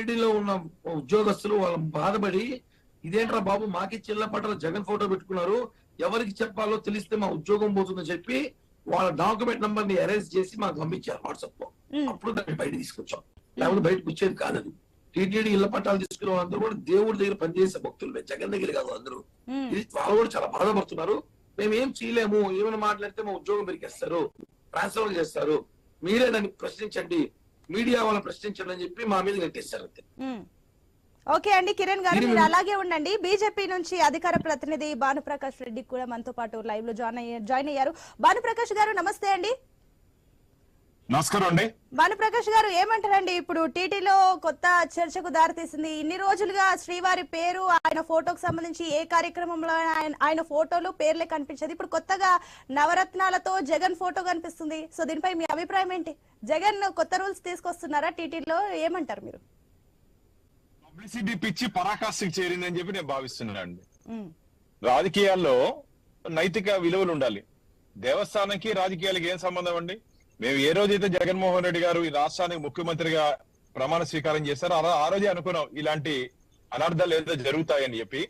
టీటీడీలో ఉన్న ఉద్యోగస్తులు వాళ్ళు బాధపడి ఇదేంట్రా బాబు మాకి చిల్ల పట్ల జగన్ ఫోటో పెట్టుకున్నారు, ఎవరికి చెప్పాలో తెలిస్తే మా ఉద్యోగం పోతుందని చెప్పి వాళ్ళ డాక్యుమెంట్ నంబర్ ని అరేంజ్ చేసి మాకు పంపించారు వాట్సాప్ లో. అప్పుడు దాన్ని బయట తీసుకొచ్చాం, లేకపోతే బయటకు వచ్చేది కాదని. టీటీడీ ఇళ్ల పట్టాలు తీసుకునే వాళ్ళందరూ కూడా దేవుడి దగ్గర పనిచేసే భక్తులు, జగన్ దగ్గర కాదు అందరూ. ఇది వాళ్ళు కూడా చాలా బాధపడుతున్నారు. మేము ఏం చేయలేము, ఏమైనా మాట్లాడితే మా ఉద్యోగం పెరిగేస్తారు, ట్రాన్స్ఫర్ చేస్తారు, మీరే దాన్ని ప్రశ్నించండి, మీడియా వాళ్ళని ప్రశ్నించండి అని చెప్పి మా మీద నెట్టేస్తారు అంతే. ఓకే అండి కిరణ్ గారు, మీరు అలాగే ఉండండి. బీజేపీ నుంచి అధికార ప్రతినిధి భానుప్రకాష్ రెడ్డి కూడా మనతో పాటు లైవ్ లో జాయిన్ అయ్యారు. భానుప్రకాష్ గారు నమస్తే అండి. నమస్కారం అండి. భానుప్రకాష్ గారు ఏమంటారండి, ఇప్పుడు టీటీలో కొత్త చర్చకు దారితీసింది. ఇన్ని రోజులుగా శ్రీవారి పేరు, ఆయన ఫోటోకు సంబంధించి ఏ కార్యక్రమంలో ఆయన ఫోటోలు పేర్లే కనిపించేది, ఇప్పుడు కొత్తగా నవరత్నాలతో జగన్ ఫోటో కనిపిస్తుంది. సో దీనిపై మీ అభిప్రాయం ఏంటి? జగన్ కొత్త రూల్స్ తీసుకొస్తున్నారా టీటీలో, ఏమంటారు మీరు? పబ్లిసిటీ పిచ్చి పరాకాష్ఠకి చేరిందని చెప్పి నేను భావిస్తున్నానండి. రాజకీయాల్లో నైతిక విలువలు ఉండాలి. దేవస్థానానికి రాజకీయాలకి ఏం సంబంధం అండి? మేము ఏ రోజైతే జగన్మోహన్ రెడ్డి గారు ఈ రాష్ట్రానికి ముఖ్యమంత్రిగా ప్రమాణ స్వీకారం చేశారో ఆ రోజే అనుకున్నాం ఇలాంటి అనర్థాలు ఏదో జరుగుతాయని చెప్పి.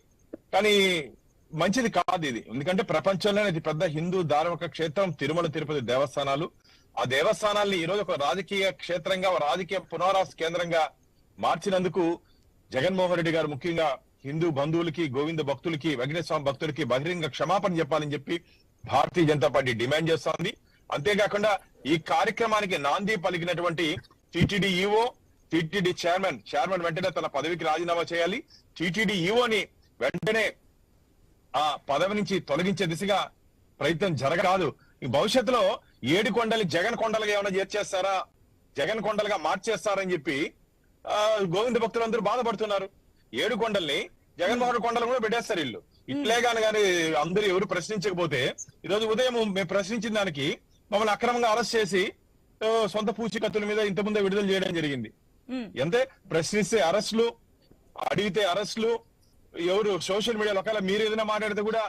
కానీ మంచిది కాదు ఇది. ఎందుకంటే ప్రపంచంలోనే అతి పెద్ద హిందూ ధార్మిక క్షేత్రం తిరుమల తిరుపతి దేవస్థానాలు. ఆ దేవస్థానాల్ని ఈ రోజు ఒక రాజకీయ క్షేత్రంగా, రాజకీయ పునరావాస కేంద్రంగా మార్చినందుకు జగన్మోహన్ రెడ్డి గారు ముఖ్యంగా హిందూ బంధువులకి, గోవింద భక్తులకి, వెంకటేశ్వర స్వామి భక్తులకి బహిరంగ క్షమాపణ చెప్పాలని చెప్పి భారతీయ జనతా పార్టీ డిమాండ్ చేస్తోంది. అంతేకాకుండా ఈ కార్యక్రమానికి నాంది పలికినటువంటి టీటీడీ ఈఓ, టీటీడీ చైర్మన్ వెంటనే తన పదవికి రాజీనామా చేయాలి. టీటీడీ ఈఓని వెంటనే ఆ పదవి నుంచి తొలగించే దిశగా ప్రయత్నం జరగరాదు. ఈ భవిష్యత్తులో 7 కొండలు జగన్ కొండలుగా ఏమైనా చేర్చేస్తారా, జగన్ కొండలుగా మార్చేస్తారని చెప్పి గోవింద భక్తులందరూ బాధపడుతున్నారు. 7 కొండల్ని జగన్మోహన్ కొండలు కూడా పెట్టేస్తారు వీళ్ళు. ఇట్లే కానీ అందరూ ఎవరు ప్రశ్నించకపోతే, ఈరోజు ఉదయం మేము ప్రశ్నించిన దానికి మమ్మల్ని అక్రమంగా అరెస్ట్ చేసి సొంత పూచీకత్తుల మీద ఇంతకుముందే విడుదల చేయడం జరిగింది. అంటే ప్రశ్నిస్తే అరెస్టులు, అడిగితే అరెస్టులు, ఎవరు సోషల్ మీడియాలో ఒకవేళ మీరు ఏదైనా మాట్లాడితే కూడా,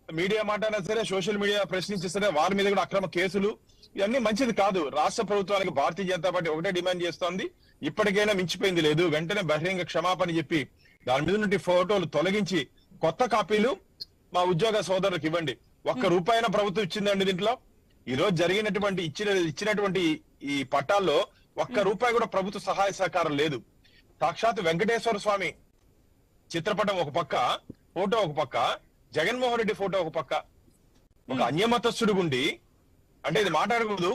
మీడియా మాట్లాడినా సరే, సోషల్ మీడియా ప్రశ్నించిస్తే వారి మీద కూడా అక్రమ కేసులు. ఇవన్నీ మంచిది కాదు. రాష్ట్ర ప్రభుత్వానికి భారతీయ జనతా పార్టీ ఒకటే డిమాండ్ చేస్తోంది, ఇప్పటికైనా మించిపోయింది లేదు, వెంటనే బహిరంగ క్షమాపణ చెప్పి దాని మీద నుండి ఫోటోలు తొలగించి కొత్త కాపీలు మా ఉద్యోగ సోదరులకు ఇవ్వండి. ₹1 ప్రభుత్వం ఇచ్చిందండి దీంట్లో. ఈ రోజు జరిగినటువంటి ఇచ్చినటువంటి ఈ పట్టాల్లో ₹1 కూడా ప్రభుత్వ సహాయ సహకారం లేదు. సాక్షాత్ వెంకటేశ్వర స్వామి చిత్రపటం ఒక పక్క, ఫోటో ఒక పక్క, జగన్మోహన్ రెడ్డి ఫోటో ఒక పక్క. ఒక అన్యమతస్థుడు గుండి, అంటే ఇది మాట్లాడకూడదు